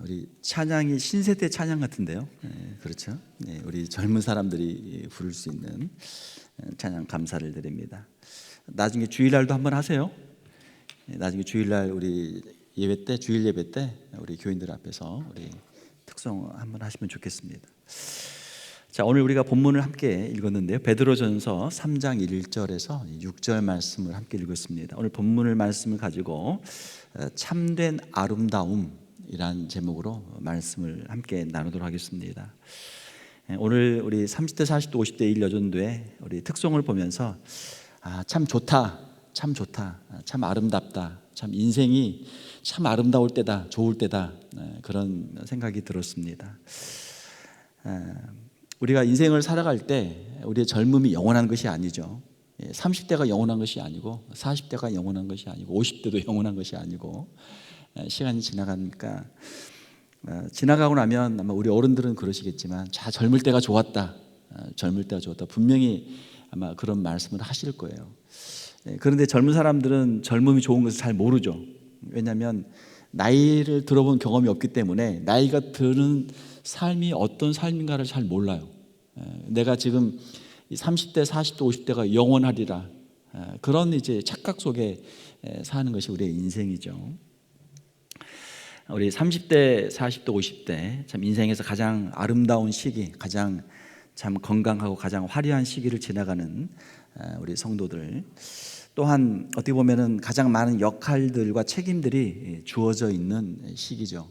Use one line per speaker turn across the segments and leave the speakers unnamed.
우리 찬양이 신세대 찬양 같은데요. 그렇죠? 우리 젊은 사람들이 부를 수 있는 찬양 감사를 드립니다. 나중에 주일날도 한번 하세요. 나중에 주일날 우리 예배 때, 주일 예배 때 우리 교인들 앞에서 우리 특송 한번 하시면 좋겠습니다. 자, 오늘 우리가 본문을 함께 읽었는데요. 베드로전서 3장 1절에서 6절 말씀을 함께 읽었습니다. 오늘 본문을 말씀을 가지고 참된 아름다움이란 제목으로 말씀을 함께 나누도록 하겠습니다. 오늘 우리 30대, 40대, 50대 1여전도에 우리 특송을 보면서 참 좋다, 참 좋다, 참 아름답다, 참 인생이 참 아름다울 때다, 좋을 때다, 그런 생각이 들었습니다. 우리가 인생을 살아갈 때 우리의 젊음이 영원한 것이 아니죠. 30대가 영원한 것이 아니고 40대가 영원한 것이 아니고 50대도 영원한 것이 아니고 시간이 지나가니까 지나가고 나면 아마 우리 어른들은 그러시겠지만 젊을 때가 좋았다, 젊을 때가 좋았다, 분명히 아마 그런 말씀을 하실 거예요. 그런데 젊은 사람들은 젊음이 좋은 것을 잘 모르죠. 왜냐하면 나이를 들어본 경험이 없기 때문에 나이가 드는 삶이 어떤 삶인가를 잘 몰라요. 내가 지금 30대, 40대, 50대가 영원하리라, 그런 이제 착각 속에 사는 것이 우리의 인생이죠. 우리 30대, 40대, 50대 참 인생에서 가장 아름다운 시기, 가장 참 건강하고 가장 화려한 시기를 지나가는 우리 성도들, 또한 어떻게 보면은 가장 많은 역할들과 책임들이 주어져 있는 시기죠.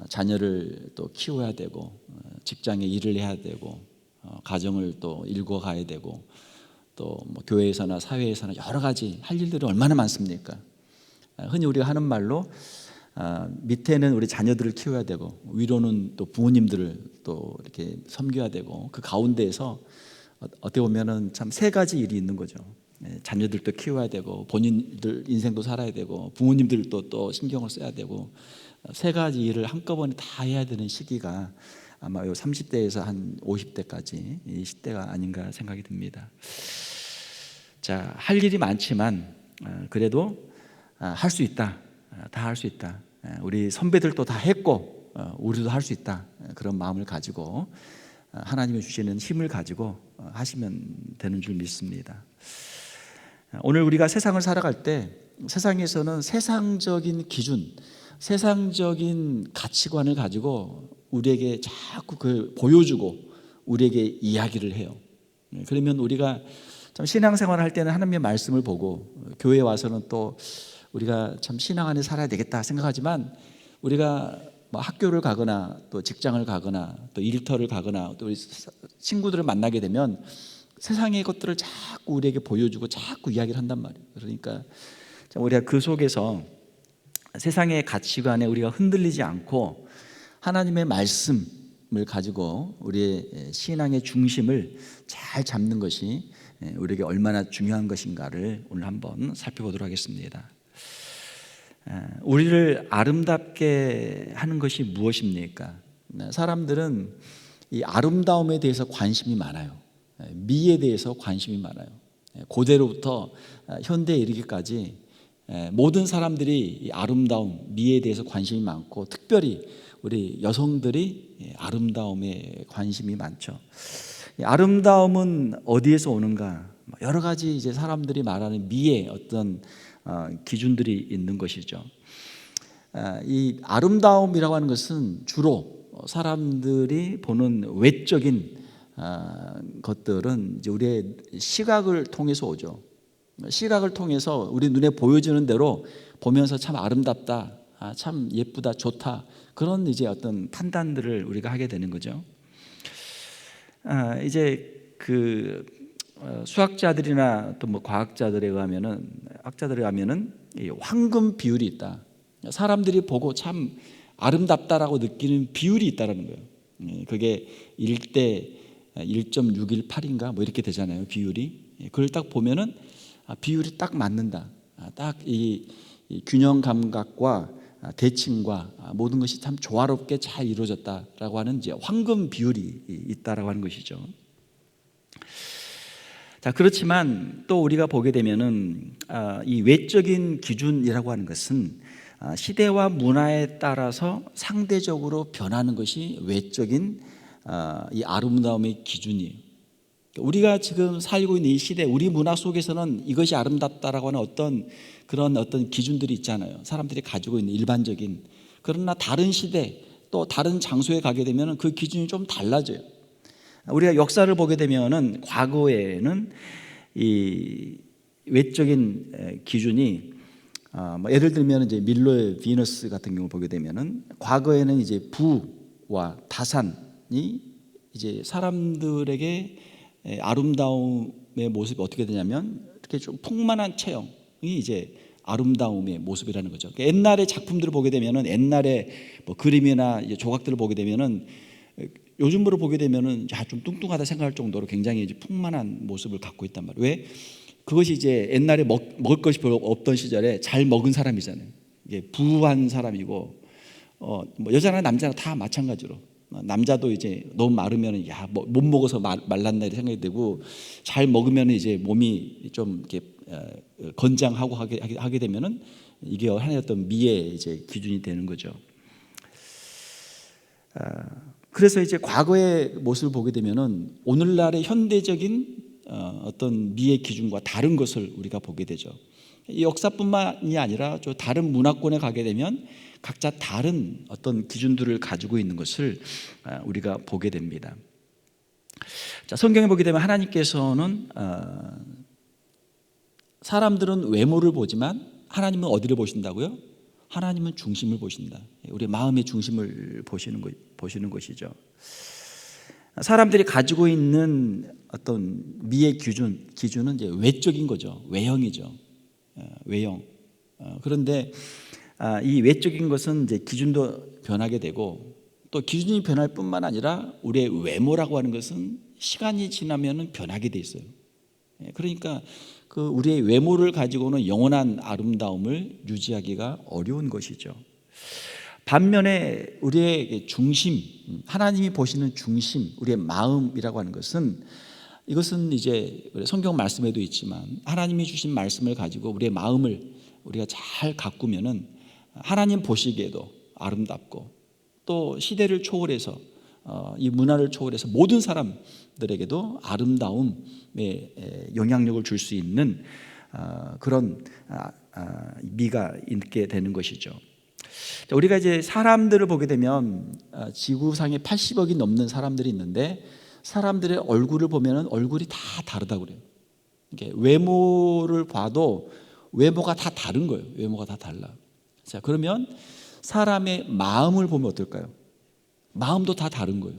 자녀를 또 키워야 되고, 직장에 일을 해야 되고, 가정을 또 일궈가야 되고, 또 뭐 교회에서나 사회에서나 여러 가지 할 일들이 얼마나 많습니까? 흔히 우리가 하는 말로 밑에는 우리 자녀들을 키워야 되고, 위로는 또 부모님들을 또 이렇게 섬겨야 되고, 그 가운데에서 어떻게 보면은 참 세 가지 일이 있는 거죠. 자녀들도 키워야 되고, 본인들 인생도 살아야 되고, 부모님들도 또 신경을 써야 되고, 세 가지 일을 한꺼번에 다 해야 되는 시기가 아마 30대에서 한 50대까지 이 시대가 아닌가 생각이 듭니다. 자, 할 일이 많지만 그래도 할 수 있다, 다 할 수 있다, 우리 선배들도 다 했고 우리도 할 수 있다, 그런 마음을 가지고 하나님이 주시는 힘을 가지고 하시면 되는 줄 믿습니다. 오늘 우리가 세상을 살아갈 때 세상에서는 세상적인 기준, 세상적인 가치관을 가지고 우리에게 자꾸 그걸 보여주고 우리에게 이야기를 해요. 그러면 우리가 참 신앙생활을 할 때는 하나님의 말씀을 보고, 교회에 와서는 또 우리가 참 신앙 안에 살아야 되겠다 생각하지만, 우리가 뭐 학교를 가거나 또 직장을 가거나 또 일터를 가거나 또 우리 친구들을 만나게 되면 세상의 것들을 자꾸 우리에게 보여주고 자꾸 이야기를 한단 말이에요. 그러니까 우리가 그 속에서 세상의 가치관에 우리가 흔들리지 않고 하나님의 말씀을 가지고 우리의 신앙의 중심을 잘 잡는 것이 우리에게 얼마나 중요한 것인가를 오늘 한번 살펴보도록 하겠습니다. 우리를 아름답게 하는 것이 무엇입니까? 사람들은 이 아름다움에 대해서 관심이 많아요. 미에 대해서 관심이 많아요. 고대로부터 현대에 이르기까지 모든 사람들이 이 아름다움, 미에 대해서 관심이 많고, 특별히 우리 여성들이 아름다움에 관심이 많죠. 아름다움은 어디에서 오는가? 여러 가지 이제 사람들이 말하는 미의 어떤 기준들이 있는 것이죠. 이 아름다움이라고 하는 것은 주로 사람들이 보는 외적인 것들은 이제 우리의 시각을 통해서 오죠. 시각을 통해서 우리 눈에 보여지는 대로 보면서 참 아름답다, 참 예쁘다, 좋다, 그런 이제 어떤 판단들을 우리가 하게 되는 거죠. 이제 그 수학자들이나 또 뭐 과학자들에 의하면은, 학자들에 의하면은 이 황금 비율이 있다. 사람들이 보고 참 아름답다라고 느끼는 비율이 있다라는 거예요. 그게 1대 1.618인가 뭐 이렇게 되잖아요, 비율이. 그걸 딱 보면은 비율이 딱 맞는다. 딱 이 균형 감각과 대칭과 모든 것이 참 조화롭게 잘 이루어졌다라고 하는 이제 황금 비율이 있다라고 하는 것이죠. 자, 그렇지만 또 우리가 보게 되면은 이 외적인 기준이라고 하는 것은 시대와 문화에 따라서 상대적으로 변하는 것이 외적인 이 아름다움의 기준이에요. 우리가 지금 살고 있는 이 시대, 우리 문화 속에서는 이것이 아름답다라고 하는 어떤 기준들이 있잖아요. 사람들이 가지고 있는 일반적인. 그러나 다른 시대 또 다른 장소에 가게 되면 그 기준이 좀 달라져요. 우리가 역사를 보게 되면은 과거에는 이 외적인 기준이 예를 들면 이제 밀로의 비너스 같은 경우 보게 되면은 과거에는 이제 부와 다산이 이제 사람들에게 아름다움의 모습이 어떻게 되냐면 이렇게 좀 풍만한 체형이 이제 아름다움의 모습이라는 거죠. 옛날의 작품들을 보게 되면은 옛날의 뭐 그림이나 이제 조각들을 보게 되면은 요즘으로 보게 되면은 좀 뚱뚱하다 생각할 정도로 굉장히 이제 풍만한 모습을 갖고 있단 말이에요. 왜? 그것이 이제 옛날에 먹을 것이 별로 없던 시절에 잘 먹은 사람이잖아요. 이게 부한 사람이고, 뭐 여자나 남자나 다 마찬가지로 남자도 이제 너무 마르면 못 먹어서 말랐나 이런 생각이 들고, 잘 먹으면 이제 몸이 좀 이렇게 건장하고 하게 되면은 이게 하나의 어떤 미의 이제 기준이 되는 거죠. 그래서 이제 과거의 모습을 보게 되면은 오늘날의 현대적인 어떤 미의 기준과 다른 것을 우리가 보게 되죠. 이 역사뿐만이 아니라 저 다른 문화권에 가게 되면 각자 다른 어떤 기준들을 가지고 있는 것을 우리가 보게 됩니다. 자, 성경에 보게 되면 하나님께서는 사람들은 외모를 보지만 하나님은 어디를 보신다고요? 하나님은 중심을 보신다. 우리 마음의 중심을 보시는 것이죠. 사람들이 가지고 있는 어떤 미의 기준은 이제 외적인 거죠. 외형이죠. 외형. 그런데 이 외적인 것은 이제 기준도 변하게 되고, 또 기준이 변할 뿐만 아니라 우리의 외모라고 하는 것은 시간이 지나면 변하게 돼 있어요. 그러니까 그 우리의 외모를 가지고는 영원한 아름다움을 유지하기가 어려운 것이죠. 반면에 우리의 중심, 하나님이 보시는 중심, 우리의 마음이라고 하는 것은, 이것은 이제 성경 말씀에도 있지만 하나님이 주신 말씀을 가지고 우리의 마음을 우리가 잘 가꾸면은 하나님 보시기에도 아름답고, 또 시대를 초월해서 이 문화를 초월해서 모든 사람들에게도 아름다움의 영향력을 줄 수 있는 그런 미가 있게 되는 것이죠. 우리가 이제 사람들을 보게 되면 지구상에 80억이 넘는 사람들이 있는데, 사람들의 얼굴을 보면 얼굴이 다 다르다고 그래요. 이게 외모를 봐도 외모가 다 다른 거예요. 외모가 다 달라. 자, 그러면 사람의 마음을 보면 어떨까요? 마음도 다 다른 거예요.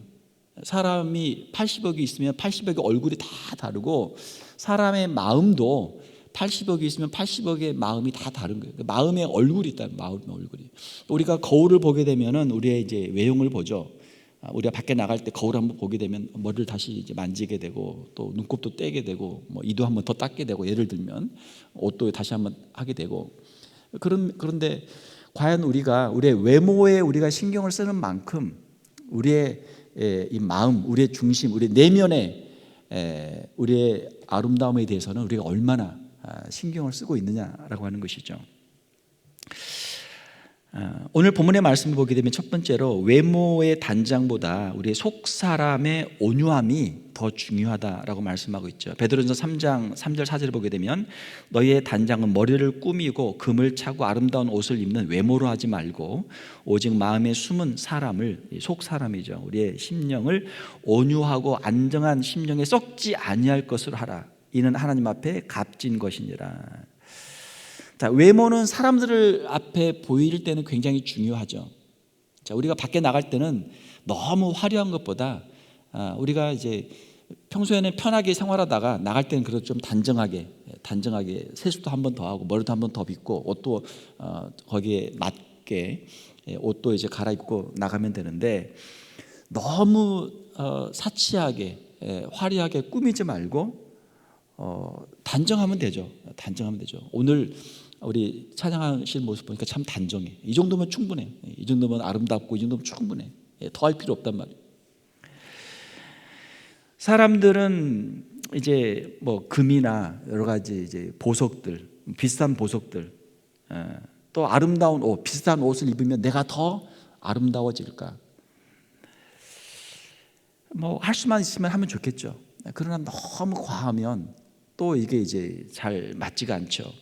사람이 80억이 있으면 80억의 얼굴이 다 다르고, 사람의 마음도 80억이 있으면 80억의 마음이 다 다른 거예요. 마음의 얼굴이 있다. 마음의 얼굴이. 우리가 거울을 보게 되면은 우리의 이제 외형을 보죠. 우리가 밖에 나갈 때 거울 한번 보게 되면 머리를 다시 이제 만지게 되고, 또 눈곱도 떼게 되고, 뭐 이도 한번 더 닦게 되고, 예를 들면 옷도 다시 한번 하게 되고. 그런데 과연 우리의 외모에 우리가 신경을 쓰는 만큼 우리의 이 마음, 우리의 중심, 우리의 내면의 우리의 아름다움에 대해서는 우리가 얼마나 신경을 쓰고 있느냐라고 하는 것이죠. 오늘 본문의 말씀을 보게 되면 첫 번째로 외모의 단장보다 우리의 속 사람의 온유함이 더 중요하다라고 말씀하고 있죠. 베드로전서 3장 3절 4절을 보게 되면 너희의 단장은 머리를 꾸미고 금을 차고 아름다운 옷을 입는 외모로 하지 말고 오직 마음에 숨은 사람을, 속 사람이죠, 우리의 심령을 온유하고 안정한 심령에 썩지 아니할 것으로 하라. 이는 하나님 앞에 값진 것이니라. 자, 외모는 사람들 앞에 보일 때는 굉장히 중요하죠. 자, 우리가 밖에 나갈 때는 너무 화려한 것보다 우리가 이제 평소에는 편하게 생활하다가 나갈 때는 그래도 좀 단정하게 세수도 한 번 더 하고 머리도 한 번 더 빗고 옷도 거기에 맞게 옷도 이제 갈아입고 나가면 되는데, 너무 사치하게 화려하게 꾸미지 말고 단정하면 되죠. 오늘 우리 찬양하시는 모습 보니까 참 단정해. 이 정도면 충분해. 이 정도면 아름답고 이 정도면 충분해. 더 할 필요 없단 말이에요. 사람들은 이제 뭐 금이나 여러 가지 이제 보석들, 비싼 보석들, 또 아름다운 옷, 비슷한 옷을 입으면 내가 더 아름다워질까? 뭐 할 수만 있으면 하면 좋겠죠. 그러나 너무 과하면 또 이게 이제 잘 맞지가 않죠.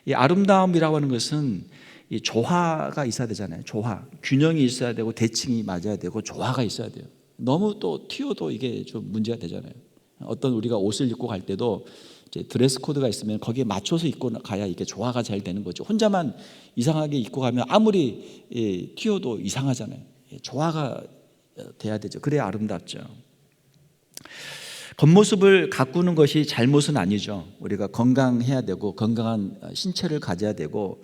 이 아름다움이라고 하는 것은 이 조화가 있어야 되잖아요. 조화, 균형이 있어야 되고 대칭이 맞아야 되고 조화가 있어야 돼요. 너무 또 튀어도 이게 좀 문제가 되잖아요. 어떤 우리가 옷을 입고 갈 때도 이제 드레스 코드가 있으면 거기에 맞춰서 입고 가야 이게 조화가 잘 되는 거죠. 혼자만 이상하게 입고 가면 아무리 튀어도 이상하잖아요. 조화가 돼야 되죠. 그래야 아름답죠. 겉모습을 가꾸는 것이 잘못은 아니죠. 우리가 건강해야 되고 건강한 신체를 가져야 되고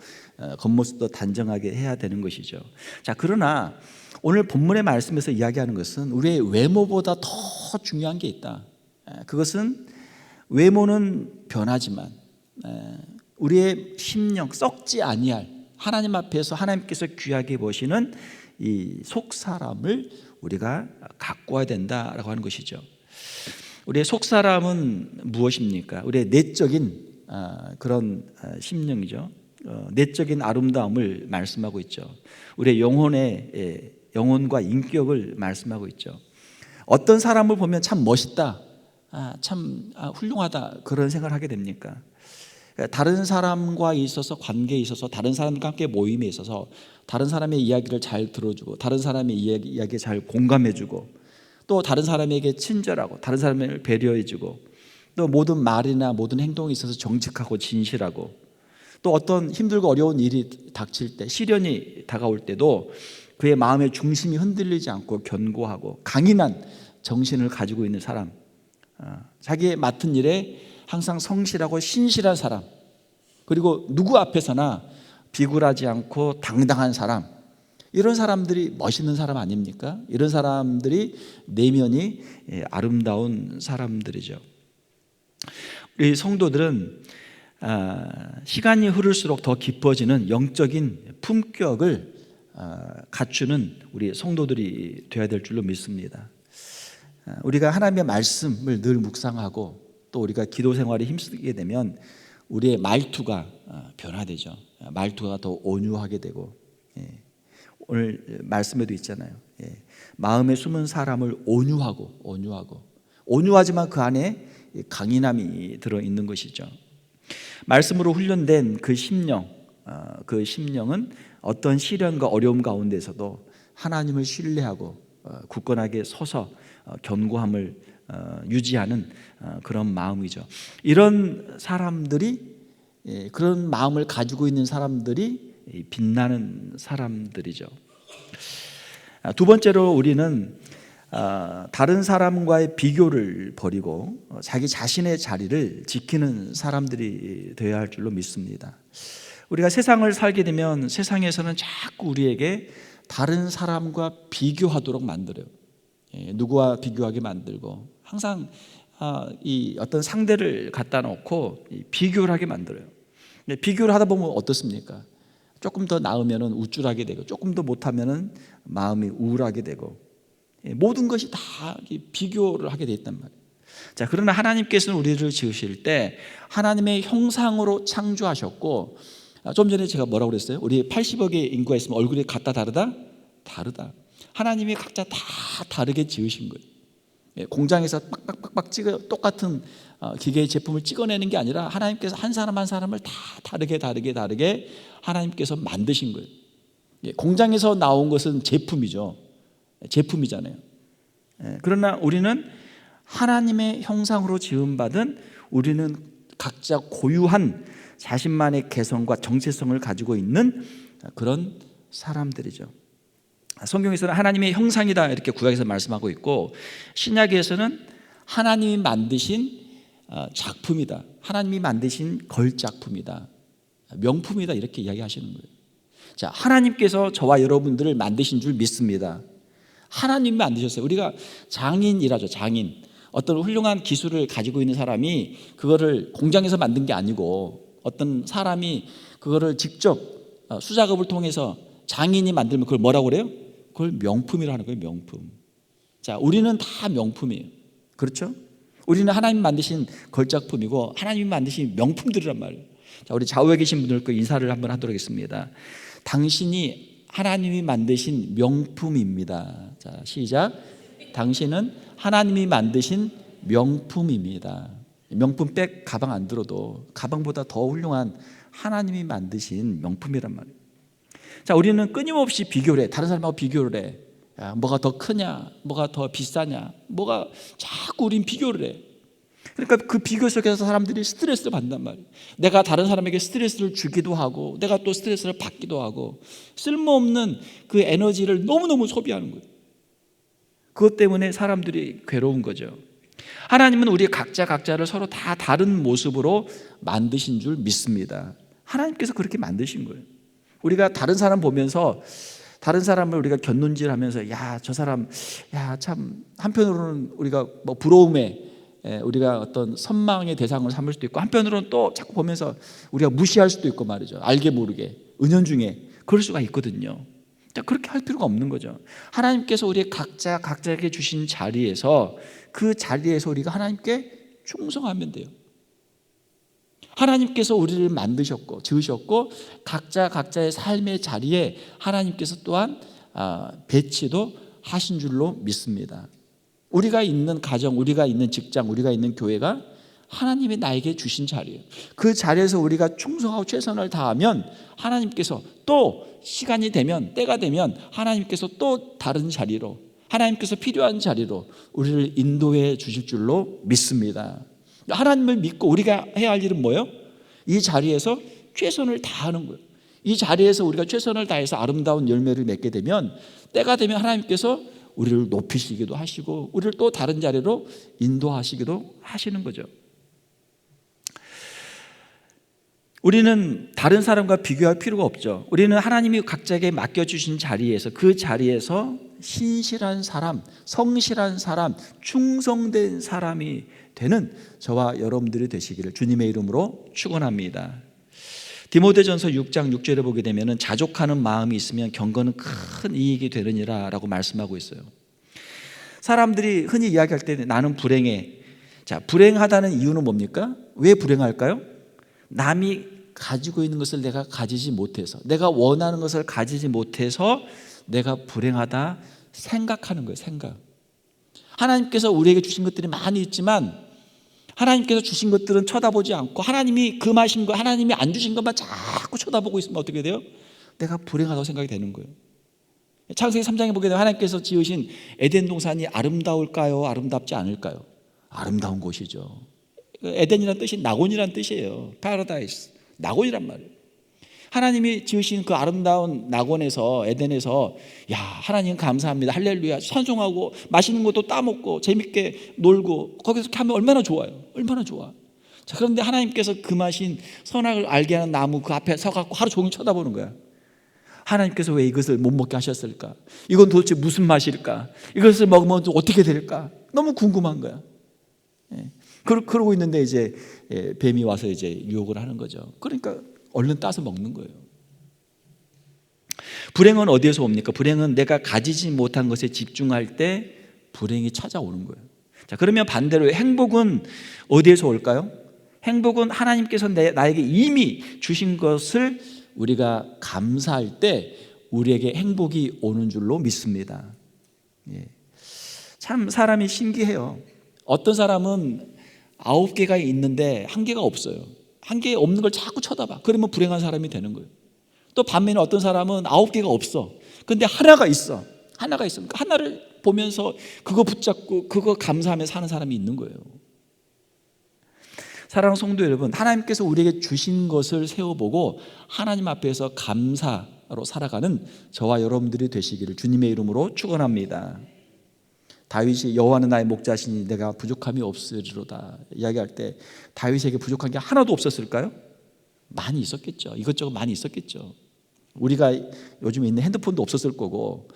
겉모습도 단정하게 해야 되는 것이죠. 자, 그러나 오늘 본문의 말씀에서 이야기하는 것은 우리의 외모보다 더 중요한 게 있다. 그것은 외모는 변하지만 우리의 심령, 썩지 아니할 하나님 앞에서 하나님께서 귀하게 보시는 이 속사람을 우리가 가꾸어야 된다라고 하는 것이죠. 우리의 속사람은 무엇입니까? 우리의 내적인 그런 심령이죠. 내적인 아름다움을 말씀하고 있죠. 우리의 영혼과 인격을 말씀하고 있죠. 어떤 사람을 보면 참 멋있다, 참 훌륭하다 그런 생각을 하게 됩니까? 다른 사람과 있어서 관계에 있어서 다른 사람과 함께 모임에 있어서 다른 사람의 이야기를 잘 들어주고 다른 사람의 이야기에 잘 공감해주고 또 다른 사람에게 친절하고 다른 사람을 배려해주고 또 모든 말이나 모든 행동에 있어서 정직하고 진실하고 또 어떤 힘들고 어려운 일이 닥칠 때 시련이 다가올 때도 그의 마음의 중심이 흔들리지 않고 견고하고 강인한 정신을 가지고 있는 사람, 자기의 맡은 일에 항상 성실하고 신실한 사람, 그리고 누구 앞에서나 비굴하지 않고 당당한 사람, 이런 사람들이 멋있는 사람 아닙니까? 이런 사람들이 내면이 아름다운 사람들이죠. 우리 성도들은 시간이 흐를수록 더 깊어지는 영적인 품격을 갖추는 우리 성도들이 되어야 될 줄로 믿습니다. 우리가 하나님의 말씀을 늘 묵상하고 또 우리가 기도 생활에 힘쓰게 되면 우리의 말투가 변화되죠. 말투가 더 온유하게 되고, 오늘 말씀에도 있잖아요. 마음에 숨은 사람을 온유하지만 그 안에 강인함이 들어있는 것이죠. 말씀으로 훈련된 그 심령, 그 심령은 어떤 시련과 어려움 가운데서도 하나님을 신뢰하고 굳건하게 서서 견고함을 유지하는 그런 마음이죠. 이런 사람들이, 그런 마음을 가지고 있는 사람들이 빛나는 사람들이죠. 두 번째로 우리는 다른 사람과의 비교를 버리고 자기 자신의 자리를 지키는 사람들이 되어야 할 줄로 믿습니다. 우리가 세상을 살게 되면 세상에서는 자꾸 우리에게 다른 사람과 비교하도록 만들어요. 누구와 비교하게 만들고 항상 이 어떤 상대를 갖다 놓고 비교를 하게 만들어요. 비교를 하다 보면 어떻습니까? 조금 더 나으면 우쭐하게 되고 조금 더 못하면 마음이 우울하게 되고 모든 것이 다 비교를 하게 돼 있단 말이에요. 자, 그러나 하나님께서는 우리를 지으실 때 하나님의 형상으로 창조하셨고, 좀 전에 제가 뭐라고 그랬어요? 우리 80억의 인구가 있으면 얼굴이 같다 다르다? 다르다. 하나님이 각자 다 다르게 지으신 거예요. 공장에서 빡빡빡빡 찍어 똑같은 기계의 제품을 찍어내는 게 아니라 하나님께서 한 사람 한 사람을 다 다르게 하나님께서 만드신 거예요. 공장에서 나온 것은 제품이잖아요. 그러나 우리는 하나님의 형상으로 지음받은, 우리는 각자 고유한 자신만의 개성과 정체성을 가지고 있는 그런 사람들이죠. 성경에서는 하나님의 형상이다 이렇게 구약에서 말씀하고 있고, 신약에서는 하나님이 만드신 작품이다, 하나님이 만드신 걸작품이다, 명품이다 이렇게 이야기하시는 거예요. 자, 하나님께서 저와 여러분들을 만드신 줄 믿습니다. 하나님이 만드셨어요. 우리가 장인이라죠. 장인, 어떤 훌륭한 기술을 가지고 있는 사람이 그거를 공장에서 만든 게 아니고 어떤 사람이 그거를 직접 수작업을 통해서 장인이 만들면 그걸 뭐라고 그래요? 그걸 명품이라고 하는 거예요. 명품. 자, 우리는 다 명품이에요. 그렇죠? 우리는 하나님 만드신 걸작품이고 하나님이 만드신 명품들이란 말이에요. 자, 우리 좌우에 계신 분들과 인사를 한번 하도록 하겠습니다. 당신이 하나님이 만드신 명품입니다. 자, 시작. 당신은 하나님이 만드신 명품입니다. 명품백 가방 안 들어도 가방보다 더 훌륭한 하나님이 만드신 명품이란 말이에요. 자, 우리는 끊임없이 비교를 해. 다른 사람하고 비교를 해. 야, 뭐가 더 크냐, 뭐가 더 비싸냐, 뭐가 자꾸 우린 비교를 해. 그러니까 그 비교 속에서 사람들이 스트레스를 받는단 말이에요. 내가 다른 사람에게 스트레스를 주기도 하고 내가 또 스트레스를 받기도 하고 쓸모없는 그 에너지를 너무너무 소비하는 거예요. 그것 때문에 사람들이 괴로운 거죠. 하나님은 우리 각자를 서로 다 다른 모습으로 만드신 줄 믿습니다. 하나님께서 그렇게 만드신 거예요. 우리가 다른 사람 보면서 다른 사람을 우리가 곁눈질하면서 야, 저 사람 야, 참 한편으로는 우리가 뭐 부러움에 우리가 어떤 선망의 대상을 삼을 수도 있고 한편으로는 또 자꾸 보면서 우리가 무시할 수도 있고 말이죠. 알게 모르게 은연중에 그럴 수가 있거든요. 그렇게 할 필요가 없는 거죠. 하나님께서 우리 각자에게 주신 자리에서 그 자리에서 우리가 하나님께 충성하면 돼요. 하나님께서 우리를 만드셨고 지으셨고 각자의 삶의 자리에 하나님께서 또한 배치도 하신 줄로 믿습니다. 우리가 있는 가정, 우리가 있는 직장, 우리가 있는 교회가 하나님이 나에게 주신 자리예요. 그 자리에서 우리가 충성하고 최선을 다하면 하나님께서 또 시간이 되면, 때가 되면 하나님께서 또 다른 자리로, 하나님께서 필요한 자리로 우리를 인도해 주실 줄로 믿습니다. 하나님을 믿고 우리가 해야 할 일은 뭐예요? 이 자리에서 최선을 다하는 거예요. 이 자리에서 우리가 최선을 다해서 아름다운 열매를 맺게 되면 때가 되면 하나님께서 우리를 높이시기도 하시고 우리를 또 다른 자리로 인도하시기도 하시는 거죠. 우리는 다른 사람과 비교할 필요가 없죠. 우리는 하나님이 각자에게 맡겨주신 자리에서 그 자리에서 신실한 사람, 성실한 사람, 충성된 사람이 되는 저와 여러분들이 되시기를 주님의 이름으로 축원합니다. 디모데전서 6장 6절에 보게 되면 자족하는 마음이 있으면 경건은 큰 이익이 되느니라 라고 말씀하고 있어요. 사람들이 흔히 이야기할 때 나는 불행해. 자, 불행하다는 이유는 뭡니까? 왜 불행할까요? 남이 가지고 있는 것을 내가 가지지 못해서, 내가 원하는 것을 가지지 못해서 내가 불행하다 생각하는 거예요. 생각. 하나님께서 우리에게 주신 것들이 많이 있지만 하나님께서 주신 것들은 쳐다보지 않고 하나님이 금하신 거, 하나님이 안 주신 것만 자꾸 쳐다보고 있으면 어떻게 돼요? 내가 불행하다고 생각이 되는 거예요. 창세기 3장에 보게 되면 하나님께서 지으신 에덴 동산이 아름다울까요? 아름답지 않을까요? 아름다운 곳이죠. 에덴이라는 뜻이 낙원이라는 뜻이에요. 파라다이스, 낙원이란 말이에요. 하나님이 지으신 그 아름다운 낙원에서, 에덴에서 야, 하나님 감사합니다, 할렐루야, 찬송하고 맛있는 것도 따먹고 재밌게 놀고 거기서 이렇게 하면 얼마나 좋아요. 얼마나 좋아. 자, 그런데 하나님께서 금하신 선악을 알게 하는 나무 그 앞에 서갖고 하루 종일 쳐다보는 거야. 하나님께서 왜 이것을 못 먹게 하셨을까? 이건 도대체 무슨 맛일까? 이것을 먹으면 어떻게 될까? 너무 궁금한 거야. 그러고 있는데 이제 뱀이 와서 이제 유혹을 하는 거죠. 그러니까 얼른 따서 먹는 거예요. 불행은 어디에서 옵니까? 불행은 내가 가지지 못한 것에 집중할 때 불행이 찾아오는 거예요. 자, 그러면 반대로 행복은 어디에서 올까요? 행복은 하나님께서 나에게 이미 주신 것을 우리가 감사할 때 우리에게 행복이 오는 줄로 믿습니다. 참 사람이 신기해요. 어떤 사람은 9개가 있는데 1개가 없어요. 1개 없는 걸 자꾸 쳐다봐. 그러면 불행한 사람이 되는 거예요. 또 반면에 어떤 사람은 9개가 없어. 근데 하나가 있어. 하나가 있어. 그러니까 하나를 보면서 그거 붙잡고 그거 감사하며 사는 사람이 있는 거예요. 사랑하는 성도 여러분, 하나님께서 우리에게 주신 것을 세워보고 하나님 앞에서 감사로 살아가는 저와 여러분들이 되시기를 주님의 이름으로 축원합니다. 다윗이 여호와는 나의 목자시니 내가 부족함이 없으리로다 이야기할 때 다윗에게 부족한 게 하나도 없었을까요? 많이 있었겠죠. 이것저것 많이 있었겠죠. 우리가 요즘 있는 핸드폰도 없었을 거고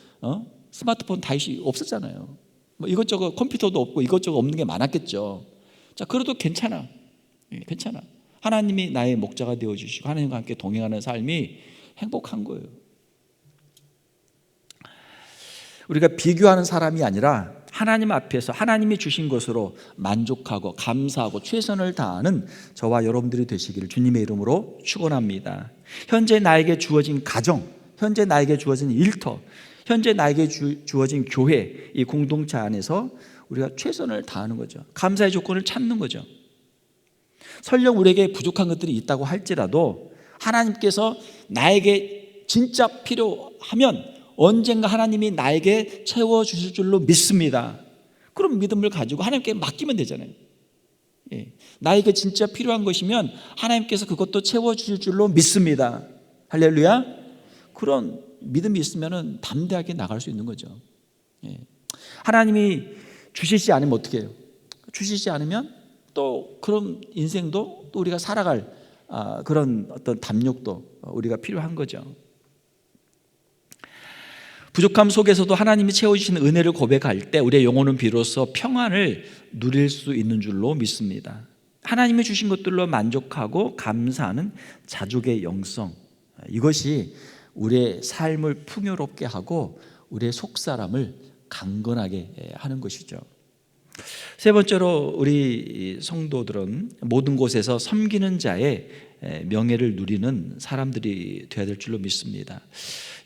스마트폰 다윗이 없었잖아요. 뭐 이것저것 컴퓨터도 없고 이것저것 없는 게 많았겠죠. 자, 그래도 괜찮아. 괜찮아. 하나님이 나의 목자가 되어주시고 하나님과 함께 동행하는 삶이 행복한 거예요. 우리가 비교하는 사람이 아니라 하나님 앞에서 하나님이 주신 것으로 만족하고 감사하고 최선을 다하는 저와 여러분들이 되시기를 주님의 이름으로 축원합니다. 현재 나에게 주어진 가정, 현재 나에게 주어진 일터, 현재 나에게 주어진 교회, 이 공동체 안에서 우리가 최선을 다하는 거죠. 감사의 조건을 찾는 거죠. 설령 우리에게 부족한 것들이 있다고 할지라도 하나님께서 나에게 진짜 필요하면 언젠가 하나님이 나에게 채워주실 줄로 믿습니다. 그럼 믿음을 가지고 하나님께 맡기면 되잖아요. 나에게 진짜 필요한 것이면 하나님께서 그것도 채워주실 줄로 믿습니다. 할렐루야. 그런 믿음이 있으면 담대하게 나갈 수 있는 거죠. 하나님이 주시지 않으면 어떻게 해요? 주시지 않으면 또 그런 인생도 또 우리가 살아갈 그런 어떤 담력도 우리가 필요한 거죠. 부족함 속에서도 하나님이 채워주시는 은혜를 고백할 때 우리의 영혼은 비로소 평안을 누릴 수 있는 줄로 믿습니다. 하나님이 주신 것들로 만족하고 감사하는 자족의 영성, 이것이 우리의 삶을 풍요롭게 하고 우리의 속사람을 강건하게 하는 것이죠. 세 번째로 우리 성도들은 모든 곳에서 섬기는 자의 명예를 누리는 사람들이 되어야 될 줄로 믿습니다.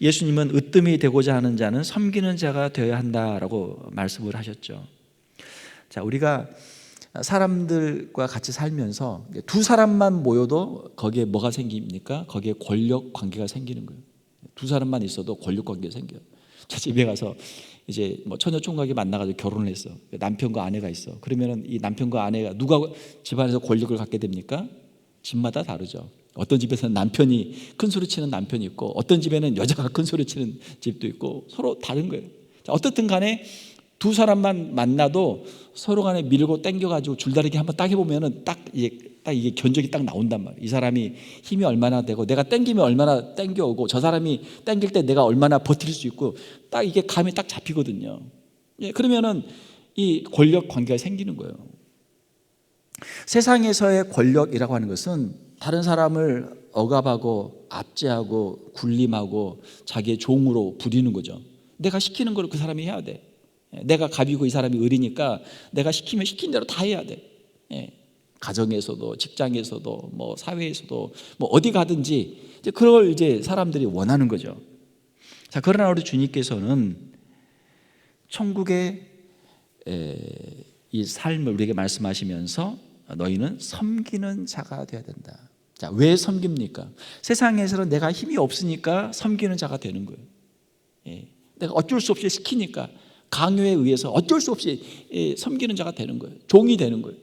예수님은 으뜸이 되고자 하는 자는 섬기는 자가 되어야 한다라고 말씀을 하셨죠. 자, 우리가 사람들과 같이 살면서 두 사람만 모여도 거기에 뭐가 생깁니까? 거기에 권력 관계가 생기는 거예요. 두 사람만 있어도 권력 관계가 생겨요. 제 집에 가서 이제 뭐 처녀 총각이 만나가지고 결혼을 했어. 남편과 아내가 있어. 그러면은 이 남편과 아내가 누가 집안에서 권력을 갖게 됩니까? 집마다 다르죠. 어떤 집에서는 남편이 큰 소리 치는 남편이 있고 어떤 집에는 여자가 큰 소리 치는 집도 있고 서로 다른 거예요. 자, 어떻든 간에 두 사람만 만나도 서로 간에 밀고 당겨가지고 줄다리기 한번 딱 해보면은 딱 이게 견적이 딱 나온단 말이에요. 이 사람이 힘이 얼마나 되고 내가 당기면 얼마나 당겨오고 저 사람이 당길 때 내가 얼마나 버틸 수 있고 딱 이게 감이 딱 잡히거든요. 그러면은 이 권력 관계가 생기는 거예요. 세상에서의 권력이라고 하는 것은 다른 사람을 억압하고 압제하고 군림하고 자기의 종으로 부리는 거죠. 내가 시키는 걸 그 사람이 해야 돼. 내가 갑이고 이 사람이 을이니까 내가 시키면 시킨 대로 다 해야 돼. 가정에서도 직장에서도 뭐 사회에서도 뭐 어디 가든지 이제 그걸 이제 사람들이 원하는 거죠. 자, 그러나 우리 주님께서는 천국의 이 삶을 우리에게 말씀하시면서 너희는 섬기는 자가 되어야 된다. 자, 왜 섬깁니까? 세상에서는 내가 힘이 없으니까 섬기는 자가 되는 거예요. 내가 어쩔 수 없이 시키니까 강요에 의해서 어쩔 수 없이 섬기는 자가 되는 거예요. 종이 되는 거예요.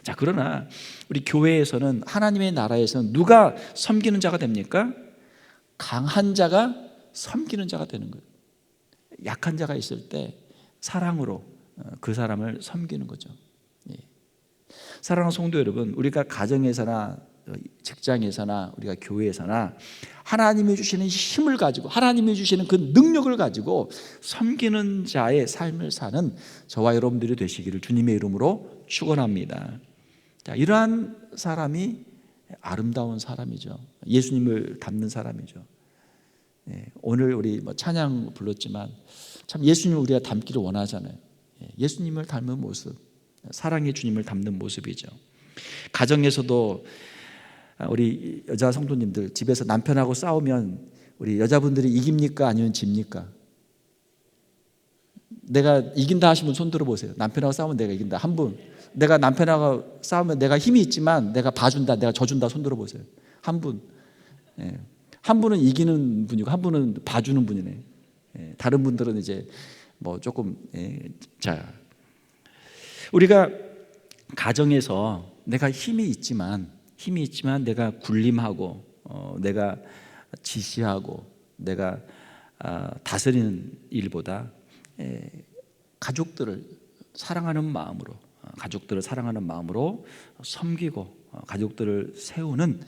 자, 그러나 우리 교회에서는 하나님의 나라에서는 누가 섬기는 자가 됩니까? 강한 자가 섬기는 자가 되는 거예요. 약한 자가 있을 때 사랑으로 그 사람을 섬기는 거죠. 사랑하는 성도 여러분, 우리가 가정에서나 직장에서나 우리가 교회에서나 하나님이 주시는 힘을 가지고 하나님이 주시는 그 능력을 가지고 섬기는 자의 삶을 사는 저와 여러분들이 되시기를 주님의 이름으로 축원합니다. 자, 이러한 사람이 아름다운 사람이죠. 예수님을 닮는 사람이죠. 오늘 우리 뭐 찬양 불렀지만 참 예수님을 우리가 닮기를 원하잖아요. 예수님을 닮은 모습, 사랑의 주님을 닮는 모습이죠. 가정에서도 우리 여자 성도님들 집에서 남편하고 싸우면 우리 여자분들이 이깁니까 아니면 집니까? 내가 이긴다 하시면 손 들어보세요. 남편하고 싸우면 내가 이긴다 한 분. 내가 남편하고 싸우면 내가 힘이 있지만 내가 봐준다, 내가 져준다 손 들어보세요. 한 분. 한 분은 이기는 분이고 한 분은 봐주는 분이네. 다른 분들은 이제 뭐 조금 자, 우리가 가정에서 내가 힘이 있지만 내가 군림하고 내가 지시하고 내가 다스리는 일보다 가족들을 사랑하는 마음으로 섬기고 가족들을 세우는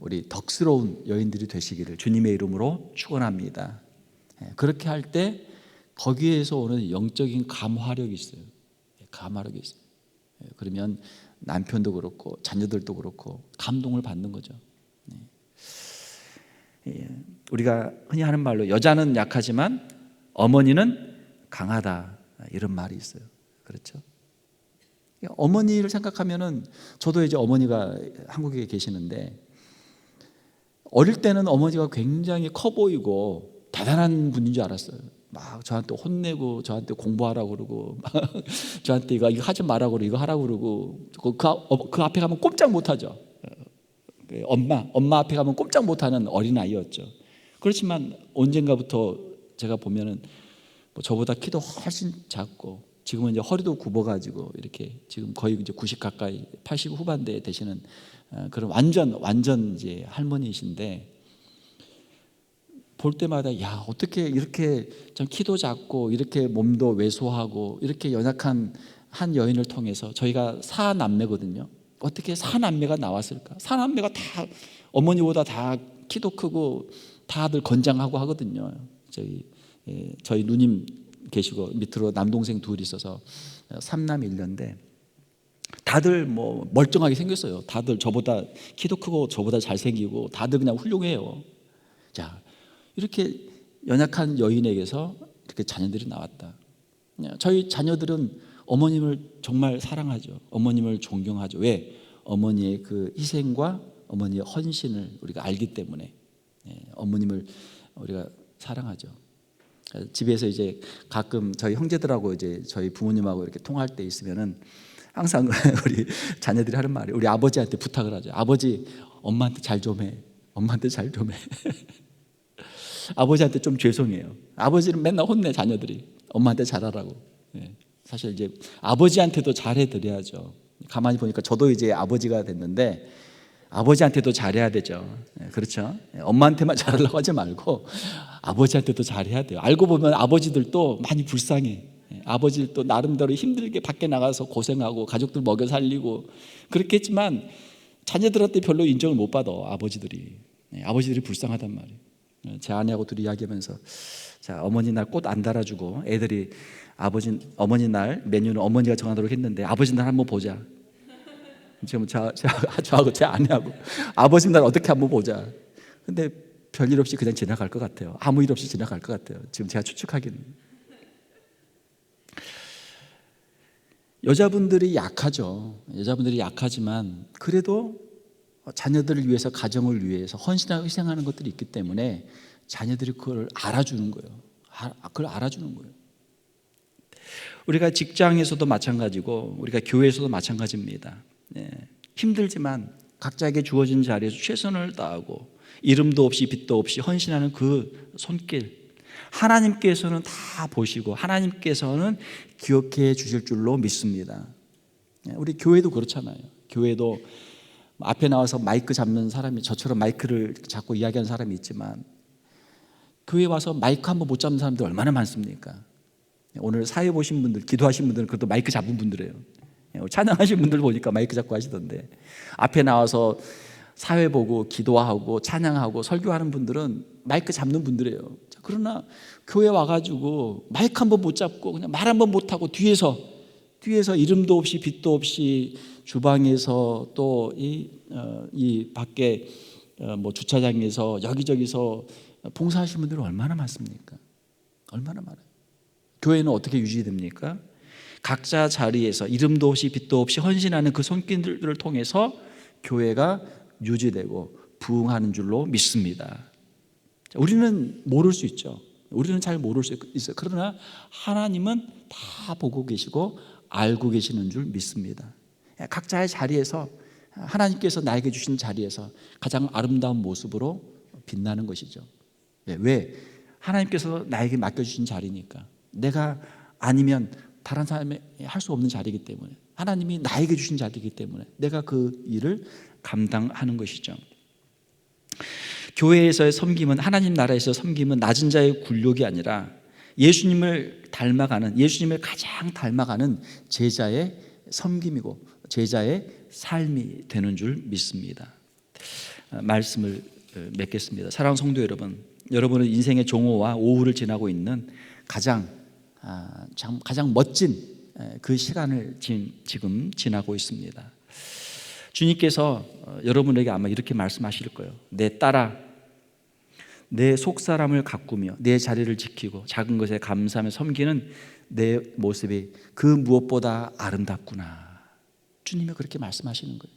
우리 덕스러운 여인들이 되시기를 주님의 이름으로 축원합니다. 그렇게 할 때 거기에서 오는 영적인 감화력이 있어요. 감화력이 있어요. 그러면 남편도 그렇고 자녀들도 그렇고 감동을 받는 거죠. 우리가 흔히 하는 말로 여자는 약하지만 어머니는 강하다 이런 말이 있어요. 그렇죠? 어머니를 생각하면은 저도 이제 어머니가 한국에 계시는데 어릴 때는 어머니가 굉장히 커 보이고 대단한 분인 줄 알았어요. 막 저한테 혼내고 저한테 공부하라고 그러고 막 저한테 이거 하지 말라고 그러고 이거 하라고 그러고 그 앞에 가면 꼼짝 못하죠. 엄마 앞에 가면 꼼짝 못하는 어린아이였죠. 그렇지만 언젠가부터 제가 보면은 뭐 저보다 키도 훨씬 작고 지금은 이제 허리도 굽어가지고 이렇게 지금 거의 이제 90 가까이 80 후반대 되시는 그런 완전 이제 할머니이신데 볼 때마다 야 어떻게 이렇게 좀 키도 작고 이렇게 몸도 왜소하고 이렇게 연약한 한 여인을 통해서 저희가 사남매거든요. 어떻게 사남매가 나왔을까? 사남매가 다 어머니보다 다 키도 크고 다들 건장하고 하거든요. 저희 누님 계시고 밑으로 남동생 둘이 있어서 3남 1녀인데 다들 뭐 멀쩡하게 생겼어요. 다들 저보다 키도 크고 저보다 잘생기고 다들 그냥 훌륭해요. 자, 이렇게 연약한 여인에게서 이렇게 자녀들이 나왔다. 저희 자녀들은 어머님을 정말 사랑하죠. 어머님을 존경하죠. 왜? 어머니의 그 희생과 어머니의 헌신을 우리가 알기 때문에 어머님을 우리가 사랑하죠. 집에서 이제 가끔 저희 형제들하고 이제 저희 부모님하고 이렇게 통화할 때 있으면은 항상 우리 자녀들이 하는 말이 우리 아버지한테 부탁을 하죠. 아버지, 엄마한테 잘 좀 해. 엄마한테 잘 좀 해. 아버지한테 좀 죄송해요. 아버지는 맨날 혼내 자녀들이 엄마한테 잘하라고. 사실 이제 아버지한테도 잘해 드려야죠. 가만히 보니까 저도 이제 아버지가 됐는데 아버지한테도 잘해야 되죠. 그렇죠? 엄마한테만 잘하려고 하지 말고 아버지한테도 잘해야 돼요. 알고 보면 아버지들도 많이 불쌍해. 아버지들도 나름대로 힘들게 밖에 나가서 고생하고 가족들 먹여 살리고 그렇게 했지만 자녀들한테 별로 인정을 못 받아. 아버지들이 불쌍하단 말이에요. 제 아내하고 둘이 이야기하면서 자, 어머니 날 꽃 안 달아주고 애들이 어머니 날 메뉴는 어머니가 정하도록 했는데 아버지 날 한번 보자. 지금 저하고 제 아내하고 아버지 날 어떻게 한번 보자. 근데 별일 없이 그냥 지나갈 것 같아요. 아무 일 없이 지나갈 것 같아요. 지금 제가 추측하기는. 여자분들이 약하죠. 여자분들이 약하지만 그래도 자녀들을 위해서 가정을 위해서 헌신하고 희생하는 것들이 있기 때문에 자녀들이 그걸 알아주는 거예요. 그걸 알아주는 거예요. 우리가 직장에서도 마찬가지고 우리가 교회에서도 마찬가지입니다. 힘들지만 각자에게 주어진 자리에서 최선을 다하고 이름도 없이 빛도 없이 헌신하는 그 손길 하나님께서는 다 보시고 하나님께서는 기억해 주실 줄로 믿습니다. 우리 교회도 그렇잖아요. 교회도 앞에 나와서 마이크 잡는 사람이 저처럼 마이크를 잡고 이야기하는 사람이 있지만 교회 와서 마이크 한번 못 잡는 사람들 얼마나 많습니까? 오늘 사회 보신 분들, 기도하신 분들은 그래도 마이크 잡은 분들이에요. 찬양하신 분들 보니까 마이크 잡고 하시던데 앞에 나와서 사회 보고 기도하고 찬양하고 설교하는 분들은 마이크 잡는 분들이에요. 그러나 교회 와가지고 마이크 한번 못 잡고 그냥 말 한번 못하고 뒤에서 이름도 없이 빛도 없이 주방에서 또 이 밖에 뭐 주차장에서 여기저기서 봉사하시는 분들은 얼마나 많습니까? 얼마나 많아요. 교회는 어떻게 유지됩니까? 각자 자리에서 이름도 없이 빛도 없이 헌신하는 그 손길들을 통해서 교회가 유지되고 부흥하는 줄로 믿습니다. 우리는 모를 수 있죠. 우리는 잘 모를 수 있어요. 그러나 하나님은 다 보고 계시고 알고 계시는 줄 믿습니다. 각자의 자리에서 하나님께서 나에게 주신 자리에서 가장 아름다운 모습으로 빛나는 것이죠. 왜? 하나님께서 나에게 맡겨주신 자리니까. 내가 아니면 다른 사람이 할 수 없는 자리이기 때문에 하나님이 나에게 주신 자리이기 때문에 내가 그 일을 감당하는 것이죠. 교회에서의 섬김은 하나님 나라에서 섬김은 낮은 자의 굴욕이 아니라 예수님을 가장 닮아가는 제자의 섬김이고 제자의 삶이 되는 줄 믿습니다. 말씀을 맺겠습니다. 사랑하는 성도 여러분, 여러분은 인생의 종호와 오후를 지나고 있는 가장 멋진 그 시간을 지금 지나고 있습니다. 주님께서 여러분에게 아마 이렇게 말씀하실 거예요. 내 딸아, 내 속사람을 가꾸며 내 자리를 지키고 작은 것에 감사하며 섬기는 내 모습이 그 무엇보다 아름답구나. 주님이 그렇게 말씀하시는 거예요.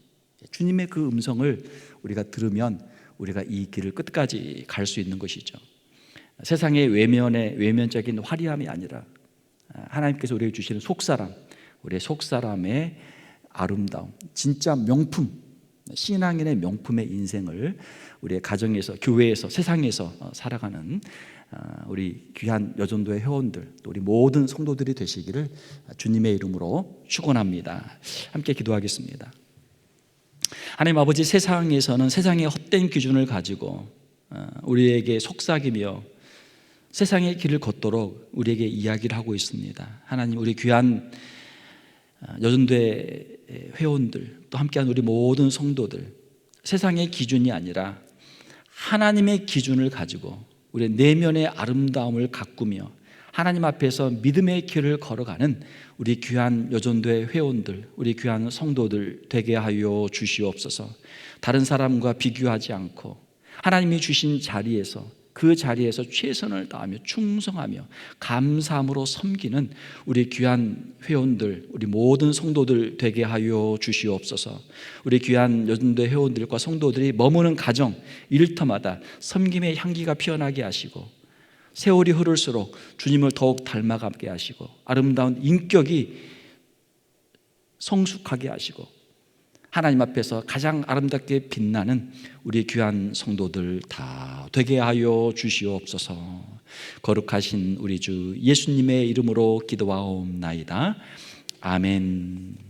주님의 그 음성을 우리가 들으면 우리가 이 길을 끝까지 갈 수 있는 것이죠. 세상의 외면적인 화려함이 아니라 하나님께서 우리에게 주시는 속사람, 우리의 속사람의 아름다움, 진짜 명품, 신앙인의 명품의 인생을 우리의 가정에서, 교회에서, 세상에서 살아가는 우리 귀한 여전도의 회원들, 또 우리 모든 성도들이 되시기를 주님의 이름으로 축원합니다. 함께 기도하겠습니다. 하나님 아버지, 세상에서는 세상의 헛된 기준을 가지고 우리에게 속삭이며 세상의 길을 걷도록 우리에게 이야기를 하고 있습니다. 하나님, 우리 귀한 여전도의 회원들, 또 함께한 우리 모든 성도들, 세상의 기준이 아니라 하나님의 기준을 가지고 우리의 내면의 아름다움을 가꾸며 하나님 앞에서 믿음의 길을 걸어가는 우리 귀한 여전도의 회원들, 우리 귀한 성도들 되게 하여 주시옵소서. 다른 사람과 비교하지 않고 하나님이 주신 자리에서, 그 자리에서 최선을 다하며 충성하며 감사함으로 섬기는 우리 귀한 회원들, 우리 모든 성도들 되게 하여 주시옵소서. 우리 귀한 여전도의 회원들과 성도들이 머무는 가정, 일터마다 섬김의 향기가 피어나게 하시고 세월이 흐를수록 주님을 더욱 닮아가게 하시고 아름다운 인격이 성숙하게 하시고 하나님 앞에서 가장 아름답게 빛나는 우리 귀한 성도들 다 되게 하여 주시옵소서. 거룩하신 우리 주 예수님의 이름으로 기도하옵나이다. 아멘.